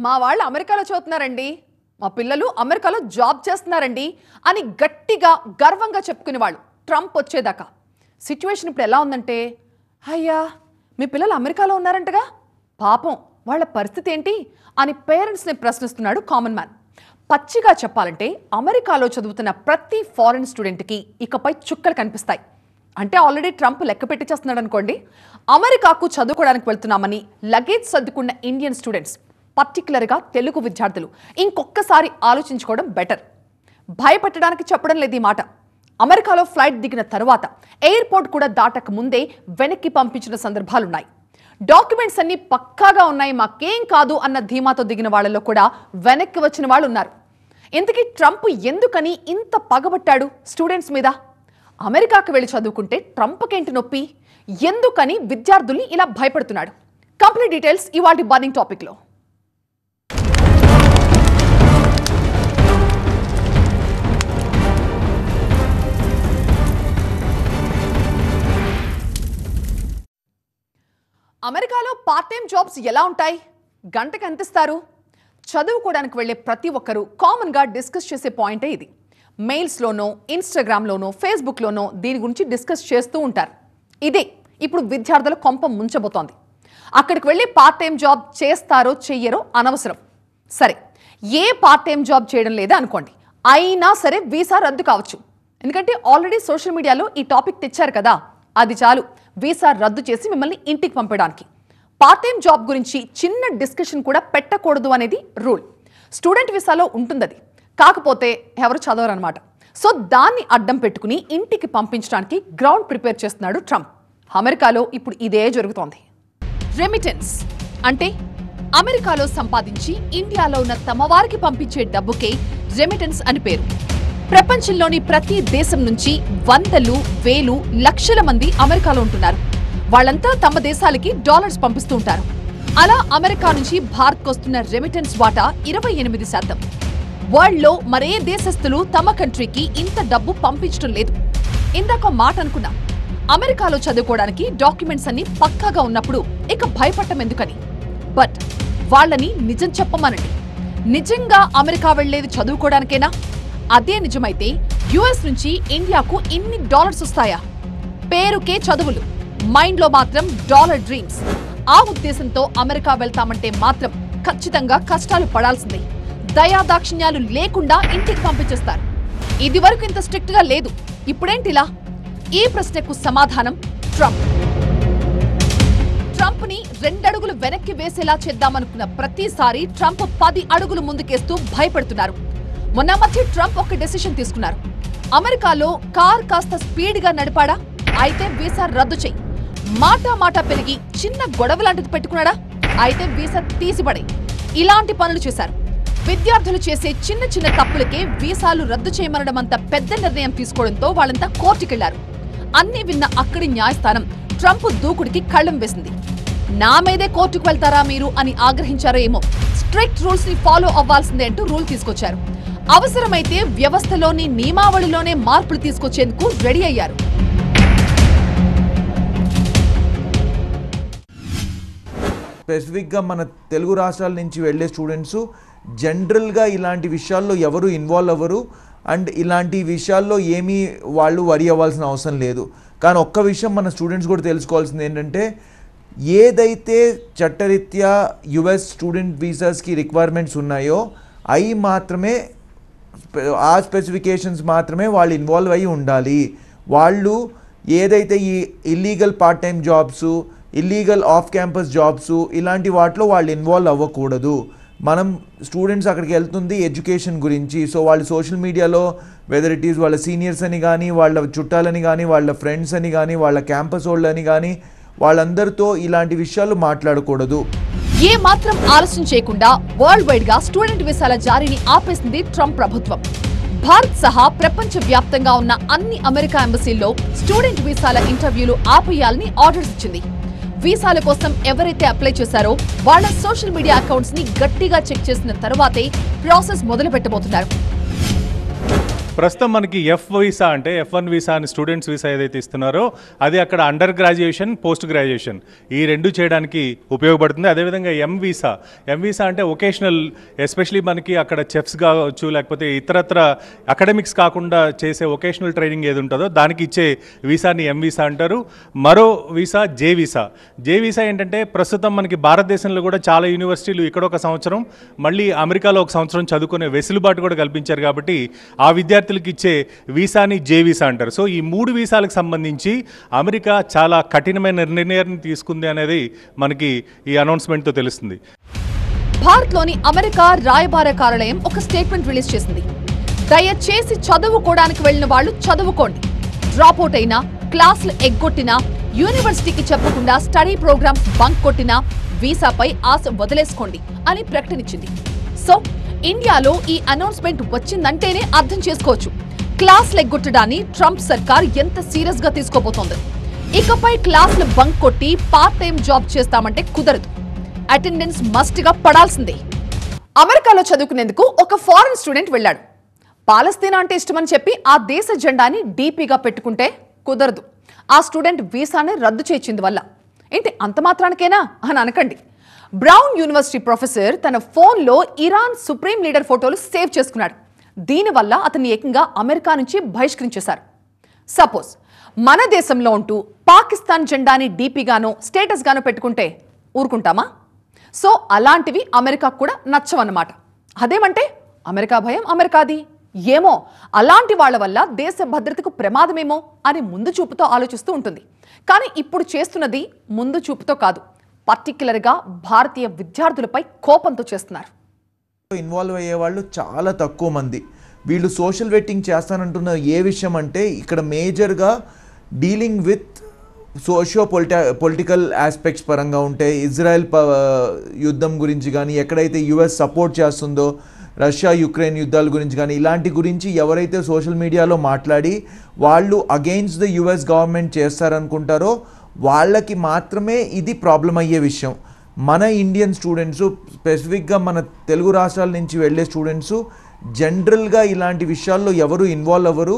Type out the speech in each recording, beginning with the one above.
మా వాళ్ళు అమెరికాలో చదువుతున్నారండి, మా పిల్లలు అమెరికాలో జాబ్ చేస్తున్నారండి అని గట్టిగా గర్వంగా చెప్పుకునేవాళ్ళు ట్రంప్ వచ్చేదాకా. సిచ్యువేషన్ ఇప్పుడు ఎలా ఉందంటే, అయ్యా మీ పిల్లలు అమెరికాలో ఉన్నారంటగా, పాపం వాళ్ళ పరిస్థితి ఏంటి అని పేరెంట్స్ని ప్రశ్నిస్తున్నాడు కామన్ మ్యాన్. పచ్చిగా చెప్పాలంటే అమెరికాలో చదువుతున్న ప్రతి ఫారెన్ స్టూడెంట్కి ఇకపై చుక్కలు కనిపిస్తాయి. అంటే ఆల్రెడీ ట్రంప్ లెక్క పెట్టి చేస్తున్నాడు అనుకోండి. అమెరికాకు చదువుకోవడానికి వెళ్తున్నామని లగేజ్ సర్దుకున్న ఇండియన్ స్టూడెంట్స్, పర్టికులర్గా తెలుగు విద్యార్థులు ఇంకొకసారి ఆలోచించుకోవడం బెటర్. భయపెట్టడానికి చెప్పడం లేదు ఈ మాట. అమెరికాలో ఫ్లైట్ దిగిన తర్వాత ఎయిర్పోర్ట్ కూడా దాటక ముందే వెనక్కి పంపించిన సందర్భాలున్నాయి. డాక్యుమెంట్స్ అన్ని పక్కాగా ఉన్నాయి, మాకేం కాదు అన్న ధీమాతో దిగిన వాళ్లలో కూడా వెనక్కి వచ్చిన వాళ్ళు ఉన్నారు. ఇంతకీ ట్రంప్ ఎందుకని ఇంత పగబట్టాడు స్టూడెంట్స్ మీద? అమెరికాకు వెళ్ళి చదువుకుంటే ట్రంప్కేంటి నొప్పి? ఎందుకని విద్యార్థుల్ని ఇలా భయపడుతున్నాడు? కంప్లీట్ డీటెయిల్స్ ఇవాల్టి బర్నింగ్ టాపిక్లో. అమెరికాలో పార్ట్ టైం జాబ్స్ ఎలా ఉంటాయి? గంటకు ఎంత ఇస్తారు? చదువుకోవడానికి వెళ్లే ప్రతి ఒక్కరూ కామన్గా డిస్కస్ చేసే పాయింటే ఇది. మెయిల్స్లోనో, ఇన్స్టాగ్రామ్లోనో, ఫేస్బుక్లోనో దీని గురించి డిస్కస్ చేస్తూ ఉంటారు. ఇదే ఇప్పుడు విద్యార్థుల కొంప ముంచబోతోంది. అక్కడికి వెళ్ళి పార్ట్ టైం జాబ్ చేస్తారో చెయ్యరో అనవసరం. సరే, ఏ పార్ట్ టైం జాబ్ చేయడం లేదా అనుకోండి, అయినా సరే వీసా రద్దు కావచ్చు. ఎందుకంటే ఆల్రెడీ సోషల్ మీడియాలో ఈ టాపిక్ తెచ్చారు కదా, అది చాలు వీసా రద్దు చేసి మిమ్మల్ని ఇంటికి పంపడానికి. పార్ట్ టైం జాబ్ గురించి చిన్న డిస్కషన్ కూడా పెట్టకూడదు అనేది రూల్. స్టూడెంట్ వీసాలో ఉంటుంది అది, కాకపోతే ఎవరు చదవరు అనమాట. సో దాన్ని అడ్డం పెట్టుకుని ఇంటికి పంపించడానికి గ్రౌండ్ ప్రిపేర్ చేస్తున్నాడు ట్రంప్. అమెరికాలో ఇప్పుడు ఇదే జరుగుతోంది. రెమిటెన్స్ అంటే అమెరికాలో సంపాదించి ఇండియాలో ఉన్న తమ వారికి పంపించే డబ్బుకే రెమిటెన్స్ అని పేరు. ప్రపంచంలోని ప్రతి దేశం నుంచి వందలు, వేలు, లక్షల మంది అమెరికాలో ఉంటున్నారు. వాళ్ళంతా తమ దేశాలకి డాలర్స్ పంపిస్తూ ఉంటారు. అలా అమెరికా నుంచి భారత్కు వస్తున్న రెమిటెన్స్ వాటా 28%. వరల్డ్లో మరే దేశస్థులు తమ కంట్రీకి ఇంత డబ్బు పంపించడం లేదు. ఇందాక మాట అనుకున్నా, అమెరికాలో చదువుకోవడానికి డాక్యుమెంట్స్ అన్ని పక్కాగా ఉన్నప్పుడు ఇక భయపడటం ఎందుకని. బట్ వాళ్ళని నిజం చెప్పమనండి, నిజంగా అమెరికా వెళ్లేది చదువుకోవడానికేనా? అదే నిజమైతే యుఎస్ నుంచి ఇండియాకు ఇన్ని డాలర్స్ వస్తాయా? పేరుకే చదువులు, మైండ్లో మాత్రం డాలర్ డ్రీమ్స్. ఆ ఉద్దేశంతో అమెరికా వెళ్తామంటే మాత్రం ఖచ్చితంగా కష్టాలు పడాల్సిందే. దయాదాక్షిణ్యాలు లేకుండా ఇంటికి పంపించేస్తారు. ఇది వరకు ఇంత స్ట్రిక్ట్ గా లేదు, ఇప్పుడేంటిలా? ఈ ప్రశ్నకు సమాధానం ట్రంప్. ట్రంప్ ని 2 అడుగులు వెనక్కి వేసేలా చేద్దామనుకున్న ప్రతిసారి ట్రంప్ 10 అడుగులు ముందుకేస్తూ భయపెడుతున్నారు. మొన్న మధ్య ట్రంప్ ఒక డెసిషన్ తీసుకున్నారు. అమెరికాలో కార్ కాస్త స్పీడ్ గా నడిపాడా, అయితే వీసా రద్దు చెయ్యి. మాట పెరిగి చిన్న గొడవ లాంటిది పెట్టుకున్నాడా, అయితే వీసా తీసిపడే. ఇలాంటి పనులు చేశారు. విద్యార్థులు చేసే చిన్న చిన్న తప్పులకే వీసాలు రద్దు చేయమనడం అంత పెద్ద నిర్ణయం తీసుకోవడంతో వాళ్ళంతా కోర్టుకెళ్లారు. అన్ని విన్న అక్కడి న్యాయస్థానం ట్రంప్ దూకుడికి కళ్లం వేసింది. నా మీదే కోర్టుకు వెళ్తారా మీరు అని ఆగ్రహించారో ఏమో. స్ట్రిక్ట్ రూల్స్ ని ఫాలో అవ్వాల్సిందే అంటూ రూల్ తీసుకొచ్చారు. అవసరమైతే వ్యవస్థలోని నియమావళిలోనే మార్పులు తీసుకొచ్చేందుకు రెడీ అయ్యారు. స్పెసిఫిక్గా మన తెలుగు రాష్ట్రాల నుంచి వెళ్ళే స్టూడెంట్స్ జనరల్గా ఇలాంటి విషయాల్లో ఎవరు ఇన్వాల్వ్ అవ్వరు. అండ్ ఇలాంటి విషయాల్లో ఏమీ వాళ్ళు వరి అవ్వాల్సిన అవసరం లేదు. కానీ ఒక్క విషయం మన స్టూడెంట్స్ కూడా తెలుసుకోవాల్సింది ఏంటంటే, ఏదైతే చట్టరీత్యా యుఎస్ స్టూడెంట్ వీసాస్కి రిక్వైర్మెంట్స్ ఉన్నాయో అవి మాత్రమే, ఆ స్పెసిఫికేషన్స్ మాత్రమే వాళ్ళు ఇన్వాల్వ్ అయ్యి ఉండాలి. వాళ్ళు ఏదైతే ఈ illegal part time jobs, illegal off campus jobs ఇలాంటి వాటిలో వాళ్ళు ఇన్వాల్వ్ అవ్వకూడదు. మనం స్టూడెంట్స్ అక్కడికి వెళ్తుంది ఎడ్యుకేషన్ గురించి. సో వాళ్ళు సోషల్ మీడియాలో వెదర్ ఇట్ ఈస్ వాళ్ళ సీనియర్స్ అని కానీ, వాళ్ళ చుట్టాలని కానీ, వాళ్ళ ఫ్రెండ్స్ అని కానీ, వాళ్ళ క్యాంపస్ వాళ్ళని కానీ, వాళ్ళందరితో ఇలాంటి విషయాలు మాట్లాడకూడదు. ఏ మాత్రం ఆలస్యం చేయకుండా వరల్డ్ వైడ్ గా స్టూడెంట్ వీసాల జారీని ఆపేసింది ట్రంప్ ప్రభుత్వం. భారత్ సహా ప్రపంచ వ్యాప్తంగా ఉన్న అన్ని అమెరికా ఎంబసీల్లో స్టూడెంట్ వీసాల ఇంటర్వ్యూలు ఆపేయాలని ఆర్డర్స్ ఇచ్చింది. వీసాల కోసం ఎవరైతే అప్లై చేశారో వాళ్ళ సోషల్ మీడియా అకౌంట్స్ ని గట్టిగా చెక్ చేసిన తర్వాతే ప్రాసెస్ మొదలు పెట్టబోతున్నారు. ప్రస్తుతం మనకి ఎఫ్ వీసా అంటే F1 వీసా అని స్టూడెంట్స్ వీసా ఏదైతే ఇస్తున్నారో అది అక్కడ అండర్ గ్రాడ్యుయేషన్ పోస్ట్ గ్రాడ్యుయేషన్ ఈ రెండు చేయడానికి ఉపయోగపడుతుంది. అదేవిధంగా ఎం వీసా అంటే వొకేషనల్, ఎస్పెషలీ మనకి అక్కడ చెఫ్స్ కావచ్చు లేకపోతే ఇతరత్ర అకాడమిక్స్ కాకుండా చేసే వొకేషనల్ ట్రైనింగ్ ఏది ఉంటుందో దానికి ఇచ్చే వీసాని ఎం వీసా అంటారు. మరో వీసా జే వీసా ఏంటంటే ప్రస్తుతం మనకి భారతదేశంలో కూడా చాలా యూనివర్సిటీలు ఇక్కడ ఒక సంవత్సరం మళ్ళీ అమెరికాలో ఒక సంవత్సరం చదువుకునే వెసులుబాటు కూడా కల్పించారు కాబట్టి ఆ విద్యార్థులకు ఇచ్చే వీసాని జే వీసా అంటారు. సో ఈ 3 వీసాలకు సంబంధించి అమెరికా చాలా కఠినమైన నిర్ణయాన్ని తీసుకుంది అనేది మనకి ఈ అనౌన్స్మెంట్తో తెలుస్తుంది. భారత్లోని అమెరికా రాయబార కార్యాలయం ఒక స్టేట్మెంట్ రిలీజ్ చేసింది. దయచేసి చదువుకోవడానికి వెళ్ళిన వాళ్ళు చదువుకోండి, డ్రాప్అవుట్ అయినా, క్లాసులు ఎగ్గొట్టినా, యూనివర్సిటీకి చెప్పకుండా స్టడీ ప్రోగ్రామ్స్ బంక్ కొట్టినా వీసాపై ఆశ వదిలేసుకోండి అని ప్రకటనిచ్చింది. సో ఇండియాలో ఈ అనౌన్స్మెంట్ వచ్చిందంటేనే అర్థం చేసుకోవచ్చు క్లాసులు ఎగ్గొట్టడాన్ని ట్రంప్ సర్కార్ ఎంత సీరియస్ గా తీసుకోబోతోంది. ఇకపై క్లాసులు బంక్ కొట్టి పార్ట్ టైం జాబ్ చేస్తామంటే కుదరదు, అటెండెన్స్ మస్ట్ గా పడాల్సిందే. అమెరికాలో చదువుకునేందుకు ఒక ఫారెన్ స్టూడెంట్ వెళ్ళాడు. పాలస్తీనా అంటే ఇష్టమని చెప్పి ఆ దేశ జెండాని డీపీగా పెట్టుకుంటే కుదరదు. ఆ స్టూడెంట్ వీసాని రద్దు చేయించింది వల్ల. ఏంటి అంత మాత్రానికేనా అని అనకండి. బ్రౌన్ యూనివర్సిటీ ప్రొఫెసర్ తన ఫోన్లో ఇరాన్ సుప్రీం లీడర్ ఫోటోలు సేవ్ చేసుకున్నాడు. దీనివల్ల అతన్ని ఏకంగా అమెరికా నుంచి బహిష్కరించేశారు. సపోజ్ మన దేశంలో ఉంటూ పాకిస్తాన్ జెండాని డీపీగానో స్టేటస్ గానో పెట్టుకుంటే ఊరుకుంటామా? సో అలాంటివి అమెరికాకు కూడా నచ్చవన్నమాట. అదేమంటే అమెరికా భయం అమెరికాది, ఏమో అలాంటి వాళ్ల వల్ల దేశ భద్రతకు ప్రమాదమేమో అని ముందు చూపుతో ఆలోచిస్తూ ఉంటుంది. కానీ ఇప్పుడు చేస్తున్నది ముందు చూపుతో కాదు, పర్టిక్యులర్గా భారతీయ విద్యార్థులపై కోపంతో చేస్తున్నారు. ఇన్వాల్వ్ అయ్యే వాళ్ళు చాలా తక్కువ మంది. వీళ్ళు సోషల్ వెట్టింగ్ చేస్తానంటున్న ఏ విషయం అంటే ఇక్కడ మేజర్గా డీలింగ్ విత్ పొలిటికల్ ఆస్పెక్ట్స్ పరంగా ఉంటే ఇజ్రాయెల్ యుద్ధం గురించి కానీ, ఎక్కడైతే యుఎస్ సపోర్ట్ చేస్తుందో రష్యా యుక్రెయిన్ యుద్ధాల గురించి కానీ, ఇలాంటి గురించి ఎవరైతే సోషల్ మీడియాలో మాట్లాడి వాళ్ళు అగెయిన్స్ట్ ద యుఎస్ గవర్నమెంట్ చేస్తారనుకుంటారో వాళ్ళకి మాత్రమే ఇది ప్రాబ్లం అయ్యే విషయం. మన ఇండియన్ స్టూడెంట్స్, స్పెసిఫిక్గా మన తెలుగు రాష్ట్రాల నుంచి వెళ్ళే స్టూడెంట్స్ జనరల్గా ఇలాంటి విషయాల్లో ఎవరు ఇన్వాల్వ్ అవ్వరు.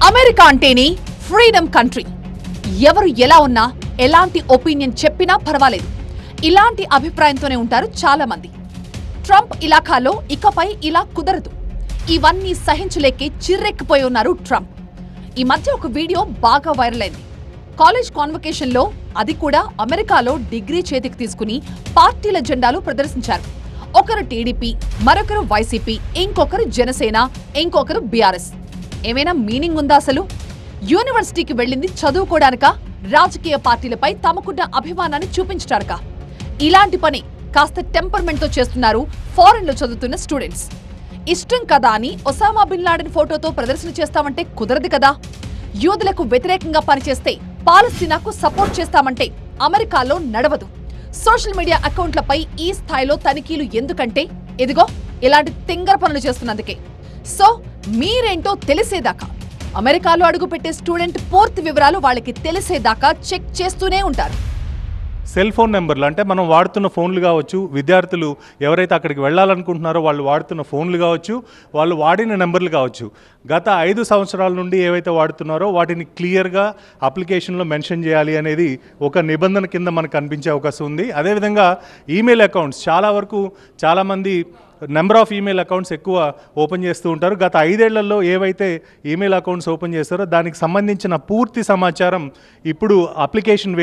అమెరికా అంటేనే ఫ్రీడమ్ కంట్రీ. ఎవరు ఎలా ఉన్నా, ఎలాంటి ఒపీనియన్ చెప్పినా పర్వాలేదు, ఇలాంటి అభిప్రాయంతోనే ఉంటారు చాలా మంది. ట్రంప్ ఇలాఖాలో ఇకపై ఇలా కుదరదు. ఇవన్నీ సహించలేకే చిర్రెక్కిపోయి ఉన్నారు ట్రంప్. ఈ మధ్య ఒక వీడియో బాగా వైరల్ అయింది. కాలేజ్ కాన్వకేషన్లో, అది కూడా అమెరికాలో డిగ్రీ చేతికి తీసుకుని పార్టీల జెండాలు ప్రదర్శించారు. ఒకరు టీడీపీ, మరొకరు వైసీపీ, ఇంకొకరు జనసేన, ఇంకొకరు బీఆర్ఎస్. ఏమైనా మీనింగ్ ఉందా అసలు? యూనివర్సిటీకి వెళ్ళింది చదువుకోవడానికా, రాజకీయ పార్టీలపై తమకున్న అభిమానాన్ని చూపించడానికా? ఇలాంటి పని కాస్త టెంపర్మెంట్తో చేస్తున్నారు ఫారెన్లో చదువుతున్న స్టూడెంట్స్. ఇష్టం కదా అని ఒసామా బిన్ లాడెన్ ఫోటోతో ప్రదర్శన చేస్తామంటే కుదరదు కదా. యూదులకు వ్యతిరేకంగా పనిచేస్తే, పాలస్తీనాకు సపోర్ట్ చేస్తామంటే అమెరికాలో నడవదు. సోషల్ మీడియా అకౌంట్లపై ఈ స్థాయిలో తనిఖీలు ఎందుకంటే ఇదిగో ఇలాంటి తింగర పనులు చేస్తున్నందుకే. సో మీరేంటో తెలిసేదాకా, అమెరికాలో అడుగుపెట్టే స్టూడెంట్ పూర్తి వివరాలు వాళ్ళకి తెలిసేదాకా చెక్ చేస్తూనే ఉంటారు. సెల్ ఫోన్ నెంబర్లు అంటే మనం వాడుతున్న ఫోన్లు కావచ్చు, విద్యార్థులు ఎవరైతే అక్కడికి వెళ్ళాలనుకుంటున్నారో వాళ్ళు వాడుతున్న ఫోన్లు కావచ్చు, వాళ్ళు వాడిన నెంబర్లు కావచ్చు, గత 5 సంవత్సరాల నుండి ఏవైతే వాడుతున్నారో వాటిని క్లియర్గా అప్లికేషన్లో మెన్షన్ చేయాలి అనేది ఒక నిబంధన కింద మనకు కనిపించే అవకాశం ఉంది. అదేవిధంగా ఈమెయిల్ అకౌంట్స్ చాలా వరకు చాలామంది నెంబర్ ఆఫ్ ఈమెయిల్ అకౌంట్స్ ఎక్కువ ఓపెన్ చేస్తూ ఉంటారు. గత 5 ఏళ్లలో ఏవైతే ఈమెయిల్ అకౌంట్స్ ఓపెన్ చేస్తారో దానికి సంబంధించిన పూర్తి సమాచారం ఇప్పుడు అప్లికేషన్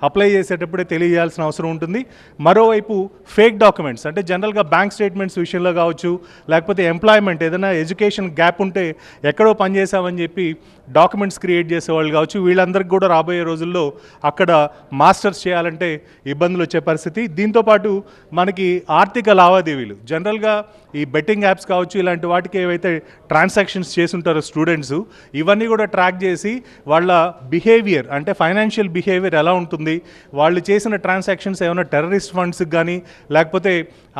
అప్లై చేసేటప్పుడే తెలియజేయాల్సిన అవసరం ఉంటుంది. మరోవైపు ఫేక్ డాక్యుమెంట్స్ అంటే జనరల్గా బ్యాంక్ స్టేట్మెంట్స్ విషయంలో కావచ్చు, లేకపోతే ఎంప్లాయ్మెంట్ ఏదైనా ఎడ్యుకేషన్ గ్యాప్ ఉంటే ఎక్కడో పనిచేసామని చెప్పి డాక్యుమెంట్స్ క్రియేట్ చేసేవాళ్ళు కావచ్చు, వీళ్ళందరికీ కూడా రాబోయే రోజుల్లో అక్కడ మాస్టర్స్ చేయాలంటే ఇబ్బందులు వచ్చే పరిస్థితి. దీంతోపాటు మనకి ఆర్థిక లావాదేవీలు జనరల్గా ఈ బెట్టింగ్ యాప్స్ కావచ్చు, ఇలాంటి వాటికి ఏవైతే ట్రాన్సాక్షన్స్ చేస్తుంటారో స్టూడెంట్స్, ఇవన్నీ కూడా ట్రాక్ చేసి వాళ్ళ బిహేవియర్ అంటే ఫైనాన్షియల్ బిహేవియర్ ఎలా ఉంటుంది, వాళ్ళు చేసిన ట్రాన్సాక్షన్స్ ఏమైనా టెర్రరిస్ట్ ఫండ్స్కి కానీ లేకపోతే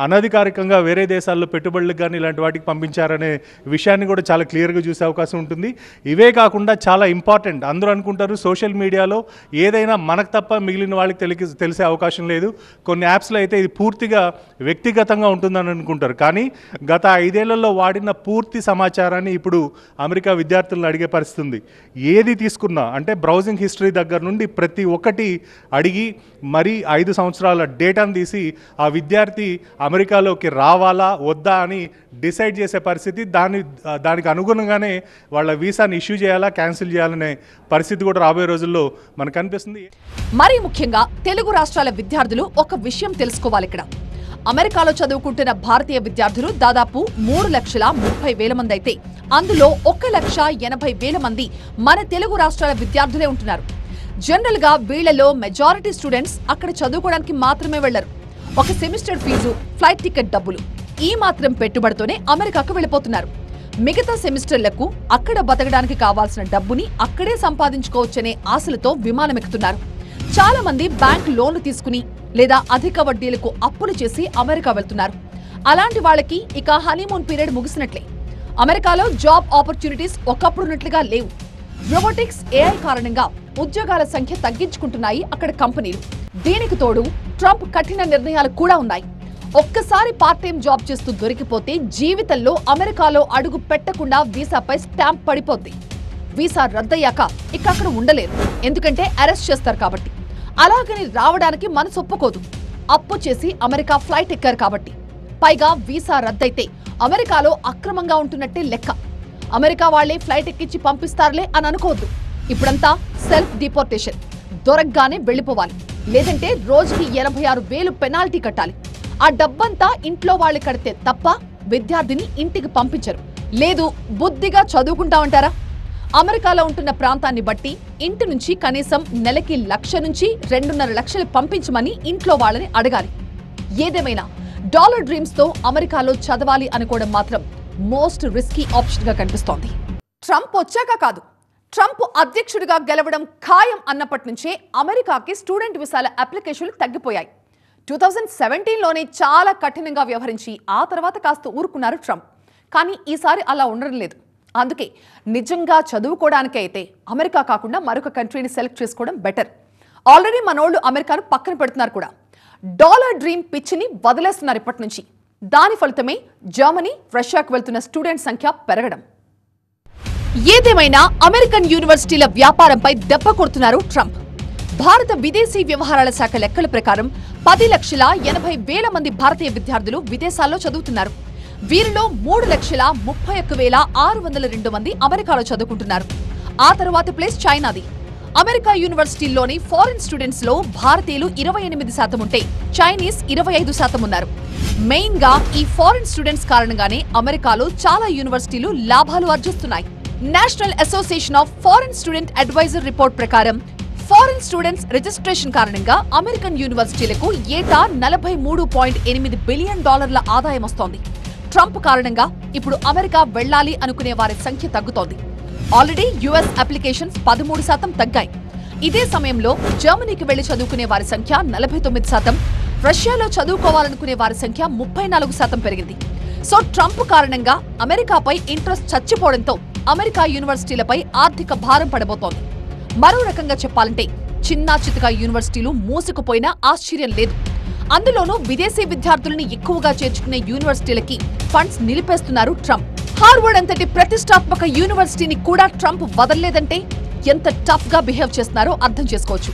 అనధికారికంగా వేరే దేశాల్లో పెట్టుబడులకు కానీ ఇలాంటి వాటికి పంపించారనే విషయాన్ని కూడా చాలా క్లియర్గా చూసే అవకాశం ఉంటుంది. ఇవే కాకుండా కాకుండా చాలా ఇంపార్టెంట్. అందరూ అనుకుంటారు సోషల్ మీడియాలో ఏదైనా మనకు తప్ప మిగిలిన వాళ్ళకి తెలిసే అవకాశం లేదు. కొన్ని యాప్స్లో అయితే ఇది పూర్తిగా వ్యక్తిగతంగా ఉంటుందని అనుకుంటారు. కానీ గత 5 ఏళ్లలో వాడిన పూర్తి సమాచారాన్ని ఇప్పుడు అమెరికా విద్యార్థులను అడిగే పరిస్థితి ఉంది. ఏది తీసుకున్నా అంటే బ్రౌజింగ్ హిస్టరీ దగ్గర నుండి ప్రతి ఒక్కటి అడిగి మరీ 5 సంవత్సరాల డేటాను తీసి ఆ విద్యార్థి అమెరికాలోకి రావాలా వద్దా అని డిసైడ్ చేసే పరిస్థితి. దానికి అనుగుణంగానే వాళ్ళ వీసాని ఇష్యూ చేయాలా క్యాన్సిల్ చేయాలనే పరిస్థితి కూడా రాబోయే రోజుల్లో మనకు కనిపిస్తుంది. మరీ ముఖ్యంగా తెలుగు రాష్ట్రాల విద్యార్థులు ఒక విషయం తెలుసుకోవాలి. ఇక్కడ అమెరికాలో చదువుకుంటున్న భారతీయ విద్యార్థులు దాదాపు 3,30,000 మంది అయితే అందులో 1,80,000 మంది మన తెలుగు రాష్ట్రాల విద్యార్థులే ఉంటున్నారు. జనరల్ గా వీళ్లలో మెజారిటీ స్టూడెంట్స్ అక్కడ చదువుకోవడానికి మాత్రమే వెళ్లరు. ఒక సెమిస్టర్ ఫీజు, ఫ్లైట్ టికెట్ డబ్బులు ఈ మాత్రం పెట్టుబడితోనే అమెరికాకు వెళ్ళిపోతున్నారు. మిగతా సెమిస్టర్లకు అక్కడ బతకడానికి కావాల్సిన డబ్బుని అక్కడే సంపాదించుకోవచ్చనే ఆశలతో విమానం ఎక్కుతున్నారు. చాలా మంది బ్యాంక్ లోన్లు తీసుకుని లేదా అధిక వడ్డీలకు అప్పులు చేసి అమెరికా వెళ్తున్నారు. అలాంటి వాళ్ళకి ఇక హనీమూన్ పీరియడ్ ముగిసినట్లే. అమెరికాలో జాబ్ ఆపర్చునిటీస్ ఒకప్పుడున్నట్లుగా లేవు. రోబోటిక్స్, ఏఐ కారణంగా ఉద్యోగాల సంఖ్య తగ్గించుకుంటున్నాయి అక్కడ కంపెనీలు. దీనికి తోడు ట్రంప్ కఠిన నిర్ణయాలు కూడా ఉన్నాయి. ఒక్కసారి పార్ట్ టైం జాబ్ చేస్తూ దొరికిపోతే జీవితంలో అమెరికాలో అడుగు పెట్టకుండా వీసాపై స్టాంప్ పడిపోద్ది. వీసా రద్దయ్యాక ఇక అక్కడ ఉండలేరు, ఎందుకంటే అరెస్ట్ చేస్తారు కాబట్టి. అలాగని రావడానికి మనసు ఒప్పుకోదు. అప్పు చేసి అమెరికా ఫ్లైట్ ఎక్కారు కాబట్టి. పైగా వీసా రద్దయితే అమెరికాలో అక్రమంగా ఉంటున్నట్టే లెక్క. అమెరికా వాళ్లే ఫ్లైట్ ఎక్కించి పంపిస్తారులే అని అనుకోవద్దు. ఇప్పుడంతా సెల్ఫ్ డిపోర్టేషన్. దొరకగానే వెళ్లిపోవాలి, లేదంటే రోజుకి 86,000 పెనాల్టీ కట్టాలి. ఆ డబ్బంతా ఇంట్లో వాళ్ళు కడితే తప్ప విద్యార్థిని ఇంటికి పంపించరు. లేదు బుద్ధిగా చదువుకుంటామంటారా? అమెరికాలో ఉంటున్న ప్రాంతాన్ని బట్టి ఇంటి నుంచి కనీసం నెలకి 1,00,000 నుంచి 2.5 లక్షలు పంపించమని ఇంట్లో వాళ్ళని అడగాలి. ఏదేమైనా డాలర్ డ్రీమ్స్ తో అమెరికాలో చదవాలి అనుకోవడం మాత్రం మోస్ట్ రిస్కీ ఆప్షన్ గా కనిపిస్తోంది. ట్రంప్ వచ్చాక కాదు, ట్రంప్ అధ్యక్షుడిగా గెలవడం ఖాయం అన్నప్పటి నుంచే అమెరికాకి స్టూడెంట్ వీసాల అప్లికేషన్లు తగ్గిపోయాయి. 2017లోనే చాలా కఠినంగా వ్యవహరించి ఆ తర్వాత కాస్త ఊరుకున్నారు ట్రంప్. కానీ ఈసారి అలా ఉండడం లేదు. అందుకే నిజంగా చదువుకోవడానికే అయితే అమెరికా కాకుండా మరొక కంట్రీని సెలెక్ట్ చేసుకోవడం బెటర్. ఆల్రెడీ మనోళ్ళు అమెరికాను పక్కన పెడుతున్నారు కూడా. డాలర్ డ్రీమ్ పిచ్చిని వదిలేస్తున్నారు ఇప్పటి నుంచి. దాని ఫలితమే జర్మనీ, రష్యాకు వెళ్తున్న స్టూడెంట్ సంఖ్య పెరగడం. ఏదేమైనా అమెరికన్ యూనివర్సిటీల వ్యాపారంపై దెబ్బ కొడుతున్నారు ట్రంప్. భారత విదేశీ వ్యవహారాల శాఖ లెక్కల ప్రకారం 10,80,000 మంది భారతీయ విద్యార్థులు విదేశాల్లో చదువుతున్నారు. వీరిలో 3,31,602 మంది అమెరికాలో చదువుకుంటున్నారు. ఆ తరువాతి ప్లేస్ చైనాది. అమెరికా యూనివర్సిటీల్లోని ఫారిన్ స్టూడెంట్స్ లో భారతీయులు 28% ఉంటే చైనీస్ 25% ఉన్నారు. మెయిన్ గా ఈ ఫారిన్ స్టూడెంట్స్ కారణంగానే అమెరికాలో చాలా యూనివర్సిటీలు లాభాలు ఆర్జిస్తున్నాయి. National association of foreign student advisor report ప్రకారం ఫారిన్ స్టూడెంట్స్ రిజిస్ట్రేషన్ కారణంగా అమెరికన్ యూనివర్సిటీలకు ఏటా $43.8 బిలియన్ ఆదాయం వస్తోంది. ట్రంప్ కారణంగా ఇప్పుడు అమెరికా వెళ్లాలి అనుకునే వారి సంఖ్య తగ్గుతోంది. ఆల్రెడీ యుఎస్ అప్లికేషన్స్ 13% తగ్గాయి. ఇదే సమయంలో జర్మనీకి వెళ్లి చదువుకునే వారి సంఖ్య 49%, రష్యాలో చదువుకోవాలనుకునే వారి సంఖ్య 34% పెరిగింది. సో ట్రంప్ కారణంగా అమెరికాపై ఇంట్రెస్ట్ చచ్చిపోవడంతో అమెరికా యూనివర్సిటీలపై ఆర్థిక భారం పడబోతోంది. మరో రకంగా చెప్పాలంటే చిన్నా చితకా యూనివర్సిటీలు మూసుకుపోయినా ఆశ్చర్యం లేదు. అందులోనూ విదేశీ విద్యార్థులను ఎక్కువగా చేర్చుకునే యూనివర్సిటీలకి ఫండ్స్ నిలిపేస్తున్నారు ట్రంప్. హార్వర్డ్ అంతటి ప్రతిష్టాత్మక యూనివర్సిటీని కూడా ట్రంప్ వదలలేదంటే ఎంత టఫ్ గా బిహేవ్ చేస్తున్నారో అర్థం చేసుకోవచ్చు.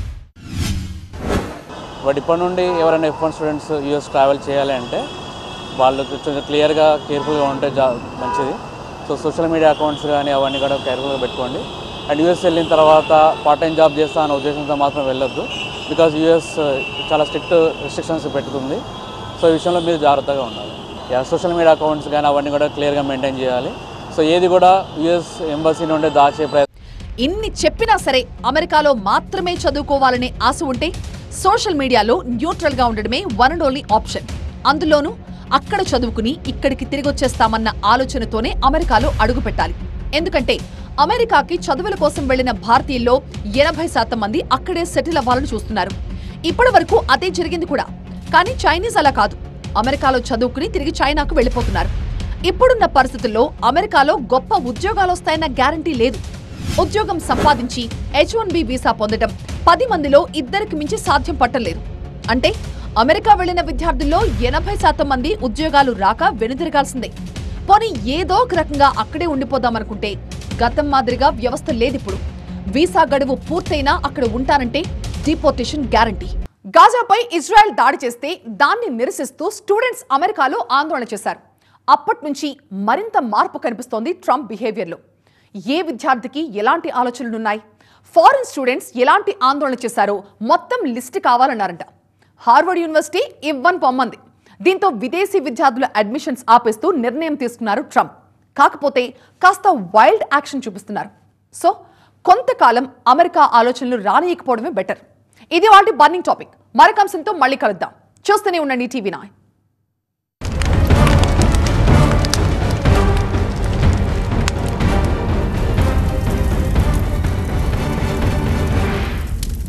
బట్ ఇప్పటి నుండి ఎవరైనా F1 స్టూడెంట్స్ యూఎస్ ట్రావెల్ చేయాలి అంటే వాళ్ళు కొంచెం క్లియర్గా కేర్ఫుల్గా ఉంటే మంచిది. సో సోషల్ మీడియా అకౌంట్స్ కానీ అవన్నీ కూడా కేర్ఫుల్గా పెట్టుకోండి. అండ్ యూఎస్ వెళ్ళిన తర్వాత పార్ట్ టైం జాబ్ చేస్తా అనే ఉద్దేశంతో మాత్రం వెళ్ళొద్దు. బికాజ్ యూఎస్ చాలా స్ట్రిక్ట్ రిస్ట్రిక్షన్స్ పెట్టుతుంది. సో ఈ విషయంలో మీరు జాగ్రత్తగా ఉండాలి. సోషల్ మీడియా అకౌంట్స్ కానీ అవన్నీ కూడా క్లియర్గా మెయింటైన్ చేయాలి. సో ఏది కూడా యూఎస్ ఎంబసీ నుండి దాచే ప్రయత్నం. ఇన్ని చెప్పినా సరే అమెరికాలో మాత్రమే చదువుకోవాలనే ఆశ ఉంటే సోషల్ మీడియాలో న్యూట్రల్ గా ఉండడమే వన్ అండ్ ఓన్లీ ఆప్షన్. అందులోనూ అక్కడ చదువుకుని ఇక్కడికి తిరిగొచ్చేస్తామన్న ఆలోచనతోనే అమెరికాలో అడుగు పెట్టాలి. ఎందుకంటే అమెరికాకి చదువుల కోసం వెళ్లిన భారతీయుల్లో 80% మంది అక్కడే సెటిల్ అవ్వాలని చూస్తున్నారు. ఇప్పటి వరకు అదే జరిగింది కూడా. కానీ చైనీస్ అలా కాదు. అమెరికాలో చదువుకుని తిరిగి చైనాకు వెళ్లిపోతున్నారు. ఇప్పుడున్న పరిస్థితుల్లో అమెరికాలో గొప్ప ఉద్యోగాలు వస్తాయన్న గ్యారంటీ లేదు. ఉద్యోగం సంపాదించి H-1B వీసా పొందడం 10 మందిలో 2కి మించి సాధ్యం పట్టలేదు. అంటే అమెరికా వెళ్లిన విద్యార్థుల్లో 80% మంది ఉద్యోగాలు రాక వెనుదిరగాల్సిందే. పోనీ ఏదో ఒక రకంగా అక్కడే ఉండిపోదామనుకుంటే గతం మాదిరిగా వ్యవస్థ లేదిప్పుడు. వీసా గడువు పూర్తయినా అక్కడ ఉంటానంటే డిపోర్టేషన్ గ్యారంటీ. గాజాపై ఇజ్రాయెల్ దాడి చేస్తే దాన్ని నిరసిస్తూ స్టూడెంట్స్ అమెరికాలో ఆందోళన చేశారు. అప్పటి నుంచి మరింత మార్పు కనిపిస్తోంది ట్రంప్ బిహేవియర్లో. ఏ విద్యార్థికి ఎలాంటి ఆలోచనలున్నాయి, ఫారిన్ స్టూడెంట్స్ ఎలాంటి ఆందోళన చేశారో మొత్తం లిస్ట్ కావాలన్నారంట. హార్వర్డ్ యూనివర్సిటీ ఇవ్వని పొమ్మంది. దీంతో విదేశీ విద్యార్థుల అడ్మిషన్స్ ఆపేస్తూ నిర్ణయం తీసుకున్నారు ట్రంప్. కాకపోతే కాస్త వైల్డ్ యాక్షన్ చూపిస్తున్నారు. సో కొంతకాలం అమెరికా ఆలోచనలు రానియకపోవడమే బెటర్. ఇది వాటి బర్నింగ్ టాపిక్. మరొక అంశంతో మళ్ళీ కలుద్దాం. చూస్తూనే ఉండండి TV9.